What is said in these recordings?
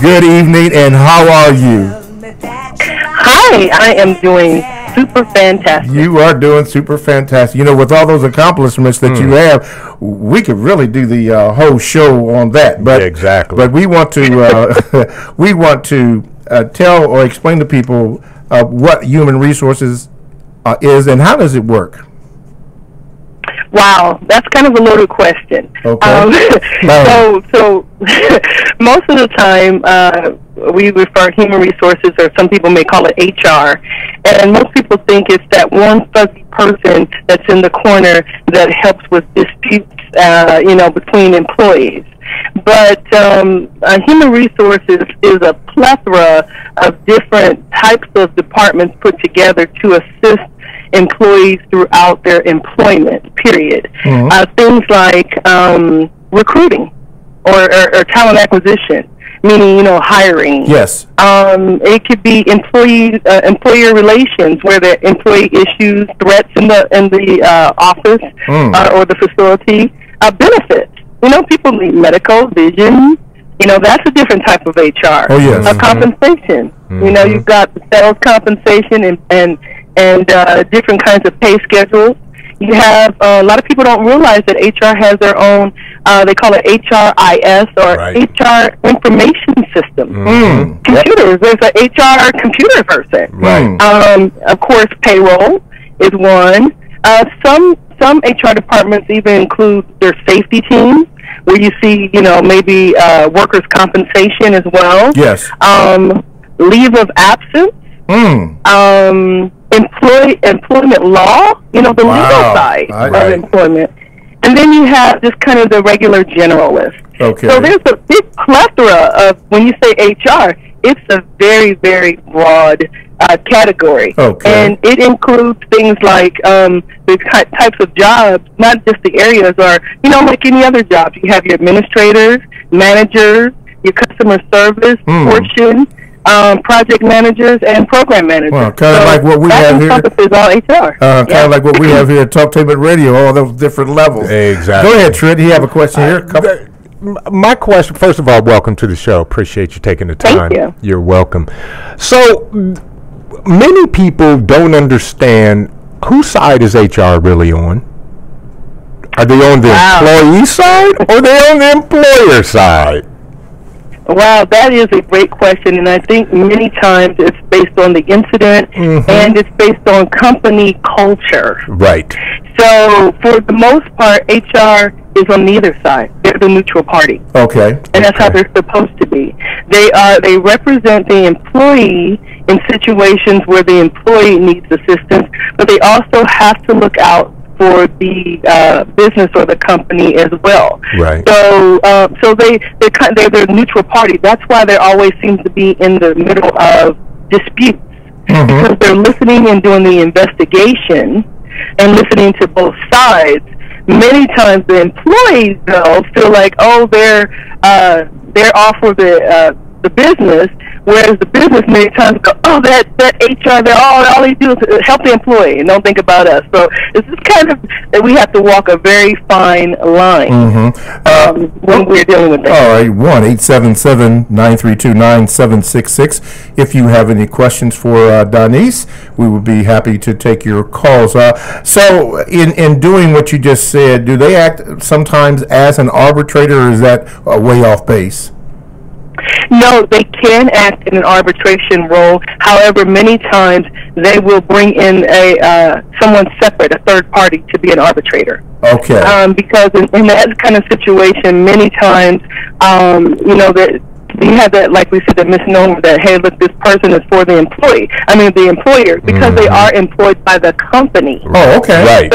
Good evening, and how are you? Hi, I am doing super fantastic. You are doing super fantastic. You know, with all those accomplishments that you have, we could really do the whole show on that. But exactly. But we want to tell or explain to people what human resources is and how does it work. Wow, that's kind of a loaded question. Okay. So most of the time we refer to human resources, or some people may call it HR, and most people think it's that one fuzzy person that's in the corner that helps with disputes, between employees. But human resources is a plethora of different types of departments put together to assist employees throughout their employment period. Things like recruiting or talent acquisition, meaning hiring. Yes. It could be employer relations, where the employee issues threats in the office or the facility. Benefits. People need medical, vision. That's a different type of HR. Oh yes. Compensation. You've got the sales compensation and different kinds of pay schedules. You have a lot of people don't realize that HR has their own. They call it HRIS or HR information system. Computers. There's an HR computer person. Right. Of course, payroll is one. Some HR departments even include their safety team, where you see maybe workers' compensation as well. Yes. Leave of absence. Employment law, the legal side of employment. And then you have just kind of the regular generalist. Okay. So there's a big plethora of, when you say HR, it's a very, very broad category. Okay. And it includes things like the types of jobs, not just the areas, or, like any other jobs. You have your administrators, managers, your customer service portion, project managers and program managers. Well, kind of like what we have here. All HR. Kind of like what we have here at Talkin Radio, all those different levels. Exactly. Go ahead, Trent. You have a question here? My question, first of all, welcome to the show. Appreciate you taking the time. Thank you. You're welcome. So many people don't understand whose side is HR really on. Are they on the employee side or are they on the employer side? Wow, that is a great question, and I think many times it's based on the incident and it's based on company culture. Right. So for the most part, HR is on neither side. They're the neutral party. Okay. And that's how they're supposed to be. They represent the employee in situations where the employee needs assistance, but they also have to look out for the business or the company as well. Right. So they're the neutral party. That's why they always seem to be in the middle of disputes, because they're listening and doing the investigation and listening to both sides. Many times the employees though feel like, they're off for the business, whereas the business many times go, that HR, all they do is help the employee and don't think about us. So it's just kind of that we have to walk a very fine line when we're dealing with that. All right, 1-877-932-9766. If you have any questions for Donice, we would be happy to take your calls. So in doing what you just said, do they act sometimes as an arbitrator, or is that way off base? No, they can act in an arbitration role. However, many times they will bring in someone separate, a third party, to be an arbitrator. Okay. Because in that kind of situation, many times, that we have that, like we said, the misnomer that, hey, look, this person is for the the employer, because they are employed by the company. Oh, okay. Right.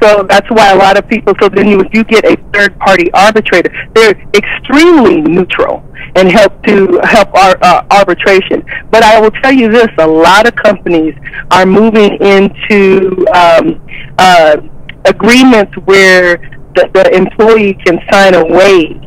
So that's why a lot of people, so then if you get a third party arbitrator, they're extremely neutral and help our arbitration. But I will tell you this, a lot of companies are moving into agreements where the employee can sign away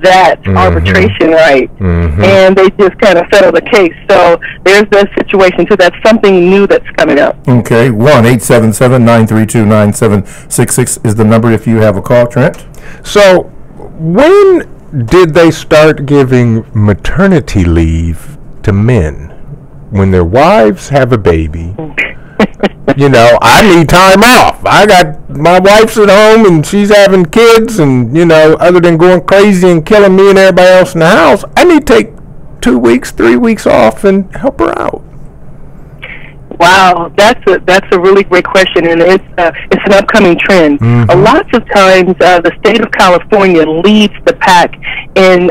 that arbitration right, and they just kind of settle the case. So there's that situation too. That's something new that's coming up. Okay, 1-877-932-9766 is the number if you have a call, Trent. So when did they start giving maternity leave to men when their wives have a baby? You know, I need time off. I got my wife's at home and she's having kids, and, you know, other than going crazy and killing me and everybody else in the house, I need to take 2 weeks, 3 weeks off and help her out. Wow, that's a really great question, and it's an upcoming trend. Mm-hmm. A lot of times, the state of California leads the pack in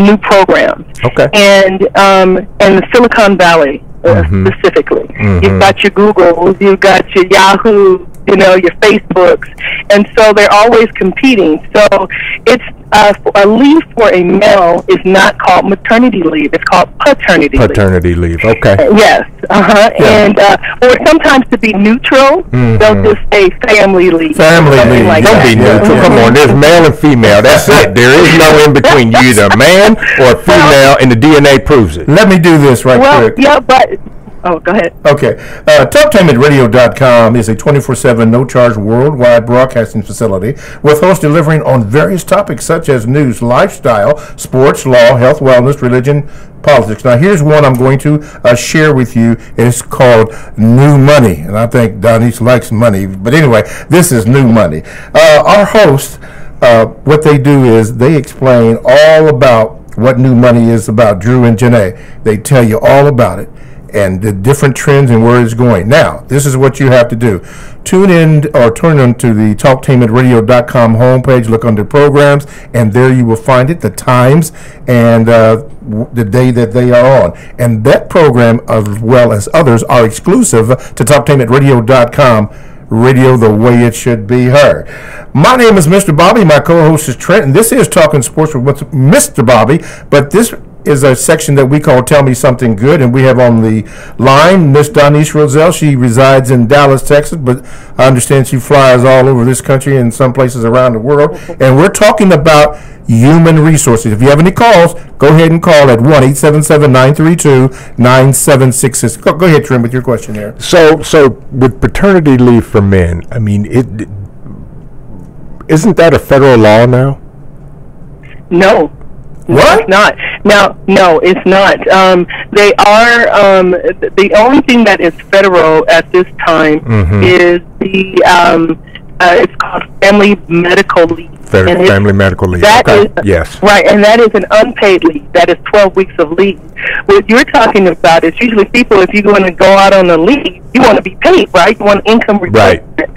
new programs. Okay. And the Silicon Valley specifically, you've got your Googles, you've got your Yahoo, you know, your Facebooks, and so they're always competing. So it's a leave for a male is not called maternity leave; it's called paternity leave. Paternity leave. Okay. Yes. Yeah. And or sometimes to be neutral, they'll just say family leave. Family leave. Like Don't be neutral. Come on, there's male and female. That's it. There is no in between. You either a man or a female, and the DNA proves it. Let me do this quick. Yeah, but oh, go ahead. Okay. TalkTimeRadio.com is a 24/7 no-charge worldwide broadcasting facility with hosts delivering on various topics such as news, lifestyle, sports, law, health, wellness, religion, politics. Now, here's one I'm going to share with you. It's called New Money, and I think DONICE likes money. But anyway, this is New Money. Our hosts, what they do is they explain all about what New Money is about. Drew and Janae, they tell you all about it and the different trends and where it's going. Now, this is what you have to do. Tune in or turn on to the TalkTimeRadio.com homepage, look under programs, and there you will find it, the times and the day that they are on. And that program, as well as others, are exclusive to TalkTimeRadio.com. Radio the way it should be heard. My name is Mr. Bobby. My co-host is Trent, and this is Talkin Sports with Mr. Bobby. But this is a section that we call Tell Me Something Good, and we have on the line Miss DONICE ROZZELLE. She resides in Dallas, Texas, but I understand she flies all over this country and some places around the world. And we're talking about human resources. If you have any calls, go ahead and call at 1-877-932-9766. Go ahead, Trent, with your question there. So with paternity leave for men, I mean, isn't that a federal law now? No. What? It's not. Now, no, it's not. They are, the only thing that is federal at this time is the, it's called family medical leave. Family medical leave. Yes. Right, and that is an unpaid leave. That is 12 weeks of leave. What you're talking about is usually people, if you're going to go out on a leave, you want to be paid, right? You want income replacement. Right.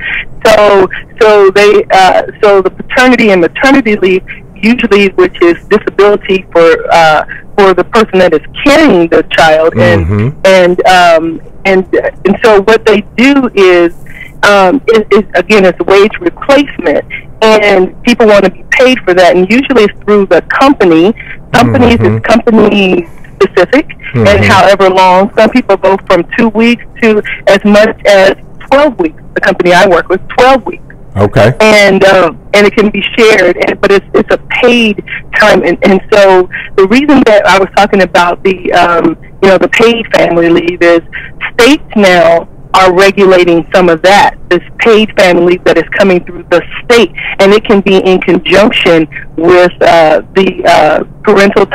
So the paternity and maternity leave, usually, which is disability for the person that is carrying the child, and so what they do is again, it's wage replacement, and people want to be paid for that, and usually it's through the company. Companies is company specific, and however long. Some people go from 2 weeks to as much as 12 weeks. The company I work with, 12 weeks. Okay. And it can be shared, but it's a paid time, and so the reason that I was talking about the the paid family leave is states now are regulating some of that, this paid family leave that is coming through the state, and it can be in conjunction with the parental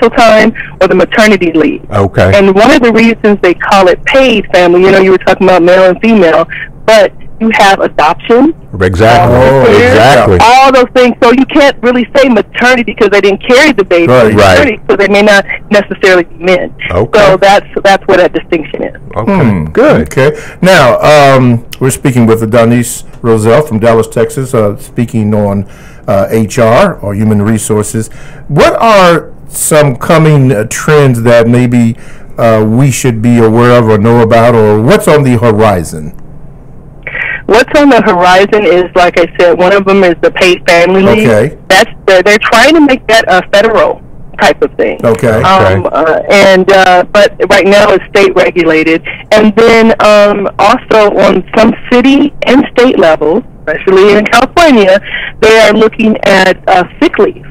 time or the maternity leave. Okay. And one of the reasons they call it paid family, you were talking about male and female, but you have adoption. Exactly. Exactly. All those things. So you can't really say maternity because they didn't carry the baby. Right. So they may not necessarily be men. Okay. So that's what that distinction is. Okay. Good. Okay. Now, we're speaking with DONICE ROZZELLE from Dallas, Texas, speaking on HR or human resources. What are some coming trends that maybe we should be aware of or know about, or what's on the horizon? What's on the horizon is, like I said, one of them is the paid family leave. Okay. They're trying to make that a federal type of thing. Okay. But right now it's state regulated, and then also on some city and state levels, especially in California, they are looking at sick leave.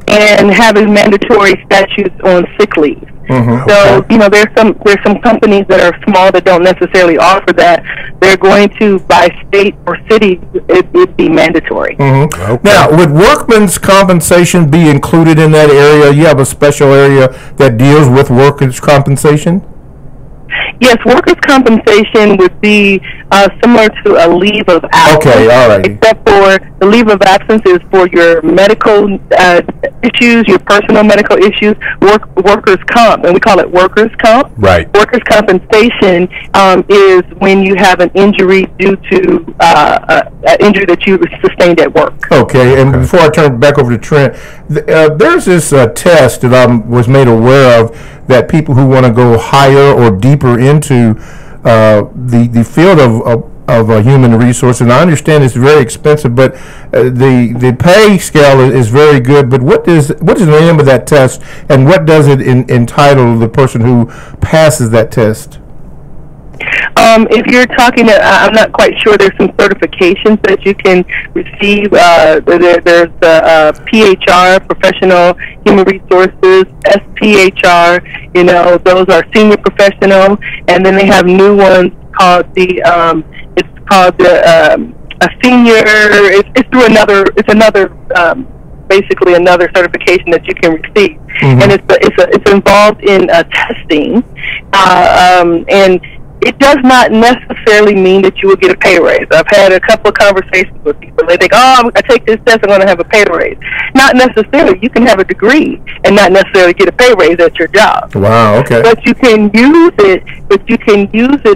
and having mandatory statutes on sick leave. So, you know, there's some companies that are small that don't necessarily offer that. They're going to, by state or city, it'd be mandatory. Now, would workman's compensation be included in that area? You have a special area that deals with workers' compensation? Yes, workers' compensation would be similar to a leave of absence. Okay, all right. Except for the leave of absence is for your medical issues, your personal medical issues, workers' comp, and we call it workers' comp. Right. Workers' compensation is when you have an injury due to an injury that you sustained at work. Okay, and before I turn it back over to Trent, there's this test that I was made aware of that people who want to go higher or deeper into the field of human resources, and I understand it's very expensive, but the pay scale is very good. But what is the name of that test, and what does it entitle the person who passes that test? If you're talking, I'm not quite sure. There's some certifications that you can receive. There's the PHR, Professional Human Resources, SPHR. You know, those are senior professional, and then they have new ones called a senior. It's through another. It's another. Basically, another certification that you can receive, and it's involved in testing, and it does not necessarily mean that you will get a pay raise. I've had a couple of conversations with people. They think, oh, I take this test, I'm going to have a pay raise. Not necessarily. You can have a degree and not necessarily get a pay raise at your job. Wow, okay. But you can use it.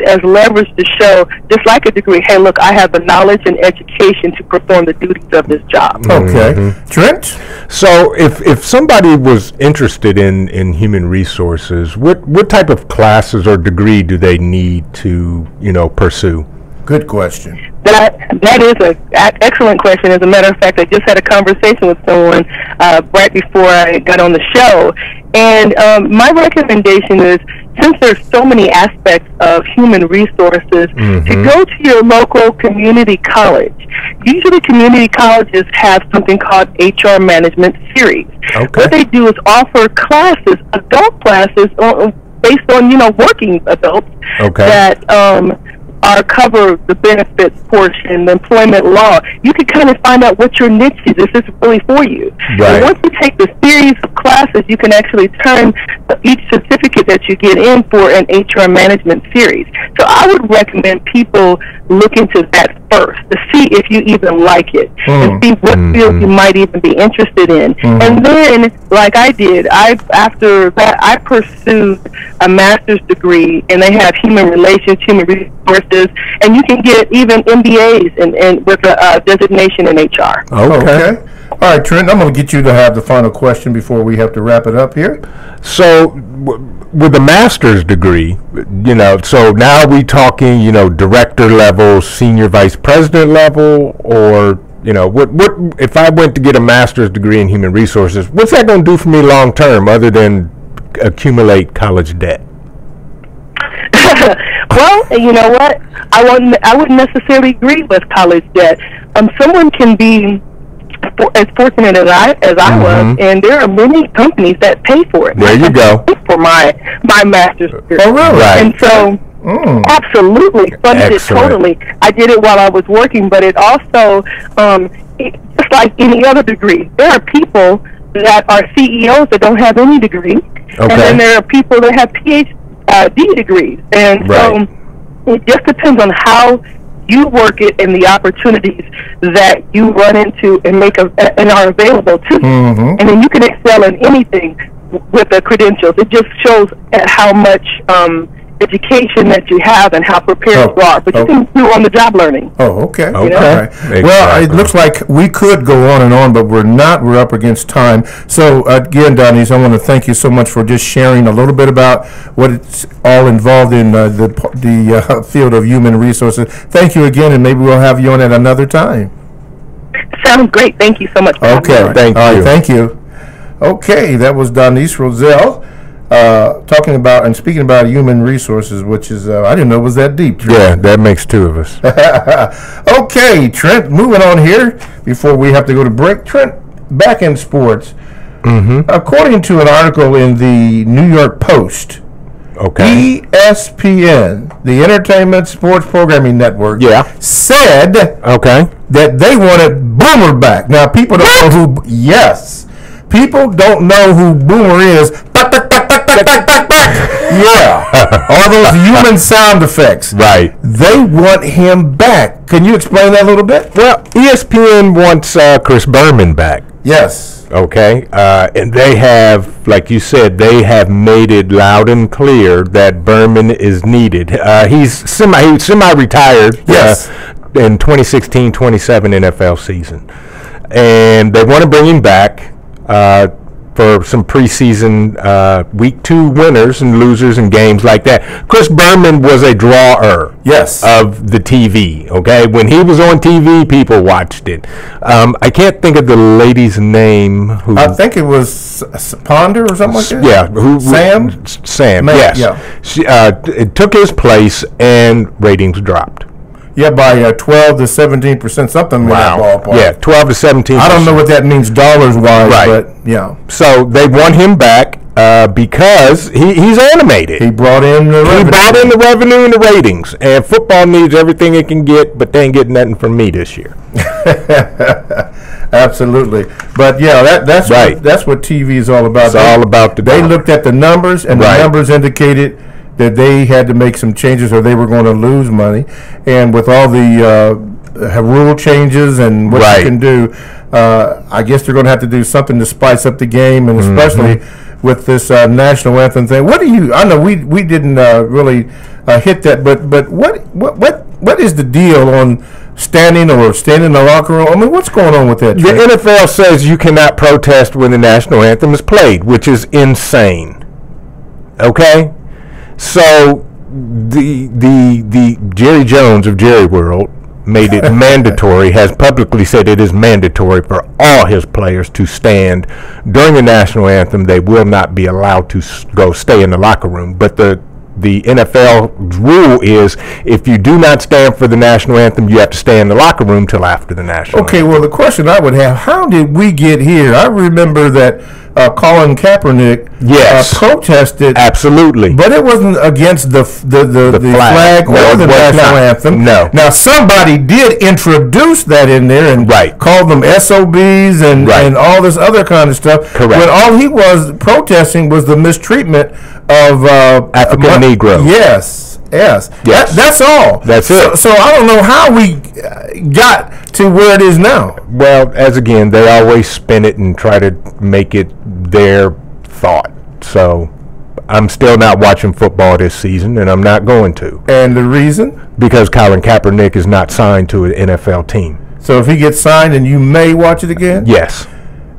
As leverage to show, just like a degree, hey, look, I have the knowledge and education to perform the duties of this job. Okay. Trent? So if somebody was interested in human resources, what type of classes or degree do they need to, pursue? Good question. That is an excellent question. As a matter of fact, I just had a conversation with someone right before I got on the show, and my recommendation is, since there's so many aspects of human resources, to go to your local community college. Usually community colleges have something called HR management series. Okay. What they do is offer classes, adult classes, based on, working adults that cover the benefits portion, the employment law. You can kind of find out what your niche is. This is really for you. Right. And once you take the series of classes, you can actually turn each certificate that you get in for an HR management series. So I would recommend people look into that first to see if you even like it and see what field you might even be interested in. And then, like I did, after that, I pursued a master's degree, and they have human relations, human resources, and you can get even MBAs and with a designation in HR. Okay. All right, Trent, I'm going to get you to have the final question before we have to wrap it up here. So, with a master's degree, so now we talking, director level, senior vice president level, or, what if I went to get a master's degree in human resources, what's that going to do for me long term other than accumulate college debt? Well, you know what? I wouldn't necessarily agree with college debt. Someone can be as fortunate as I was, and there are many companies that pay for it. There you go. For my master's degree. Oh, really? Right. And so, absolutely funded it totally. I did it while I was working, but it also, just like any other degree, there are people that are CEOs that don't have any degree, and then there are people that have PhD degrees, and so it just depends on how you work it and the opportunities that you run into and and are available to you. And then you can excel in anything with the credentials. It just shows at how much education that you have and how prepared you are. But you can do on-the-job learning. Oh, okay. Okay. Exactly. Well, it looks like we could go on and on, but we're not. We're up against time. So, again, Donice, I want to thank you so much for just sharing a little bit about what it's all involved in the field of human resources. Thank you again, and maybe we'll have you on at another time. Sounds great. Thank you so much. Okay. Thank you. All right, thank you. Okay, that was Donice Rozelle. Talking about and speaking about human resources, which is, I didn't know it was that deep, Trent. Yeah, that makes two of us. Okay, Trent, moving on here before we have to go to break. Trent, back in sports, According to an article in the New York Post, ESPN, the Entertainment Sports Programming Network, said that they wanted Boomer back. Now, people don't know who. Yes, people don't know who Boomer is. All those human sound effects. Right. They want him back. Can you explain that a little bit? Well, ESPN wants Chris Berman back. Yes. Okay, and they have, like you said, they have made it loud and clear that Berman is needed. He's semi-retired. Yes. In 2016-27 NFL season, and they want to bring him back for some preseason week 2 winners and losers and games like that. Chris Berman was a drawer of the TV, okay? When he was on TV, people watched it. I can't think of the lady's name. I think it was Ponder or something like that? Yeah. Sam? Sam, yes. Yeah. She, it took his place and ratings dropped. Yeah, by 12 to 17%, something in that ballpark. Yeah, 12 to 17%. I don't know what that means dollars-wise, but yeah. So they want him back because he's animated. He brought in the revenue. He brought in the revenue and the ratings. And football needs everything it can get, but they ain't getting nothing from me this year. Absolutely. But, yeah, that's what TV is all about. It's all about the They looked at the numbers, and the numbers indicated that they had to make some changes or they were going to lose money. And with all the rule changes and what you can do, I guess they're going to have to do something to spice up the game, and especially with this national anthem thing. What do you? I know we didn't really hit that, but what is the deal on standing or standing in the locker room? I mean, what's going on with that? The NFL says you cannot protest when the national anthem is played, which is insane. Okay. So the Jerry Jones of Jerry World made it mandatory, has publicly said it is mandatory for all his players to stand during the national anthem. They will not be allowed to go stay in the locker room. But the NFL rule is if you do not stand for the national anthem, you have to stay in the locker room till after the national anthem. Okay, well, the question I would have, how did we get here? I remember that Colin Kaepernick protested. Absolutely. But it wasn't against the flag or the national anthem. No. Now, somebody did introduce that in there and called them SOBs and all this other kind of stuff. Correct. When all he was protesting was the mistreatment of African Negroes. Yes. That's all. That's it. So I don't know how we got to where it is now. Well, as again, they always spin it and try to make it their thought. So I'm still not watching football this season, and I'm not going to. And the reason? Because Colin Kaepernick is not signed to an NFL team. So if he gets signed, then you may watch it again? Yes.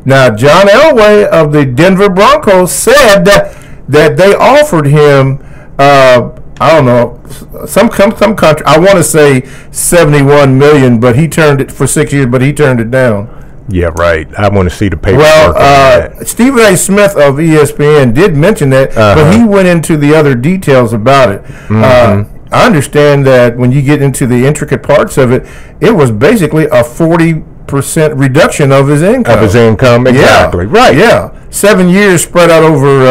Now, John Elway of the Denver Broncos said that they offered him I don't know, some country. I want to say $71 million, but he turned it for 6 years. But he turned it down. Yeah, right. I want to see the paperwork. Well, Stephen A. Smith of ESPN did mention that, but he went into the other details about it. I understand that when you get into the intricate parts of it, it was basically a 40% reduction of his income. Exactly. Right. Yeah. 7 years spread out over,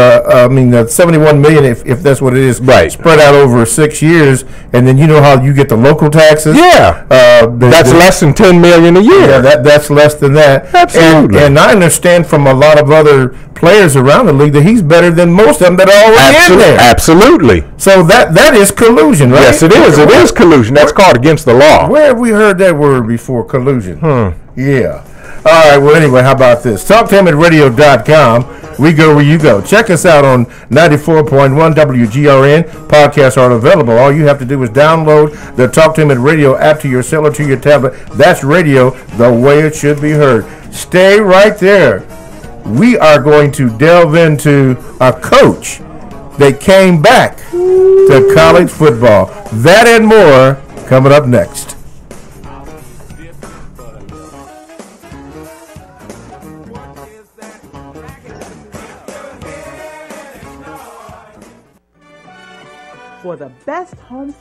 $71 million, if that's what it is. Right. Spread out over 6 years, and then you know how you get the local taxes. Yeah. That's less than $10 million a year. Yeah, that's less than that. Absolutely. And I understand from a lot of other players around the league that he's better than most of them that are already in there. Absolutely. So that is collusion, right? Yes, it is. It is collusion. That's called against the law. Where have we heard that word before, collusion? Yeah. All right, well, anyway, how about this? TalkTimidRadio.com. We go where you go. Check us out on 94.1 WGRN. Podcasts are available. All you have to do is download the Talk Timid Radio app to your cell or to your tablet. That's radio the way it should be heard. Stay right there. We are going to delve into a coach that came back to college football. That and more coming up next. For the best home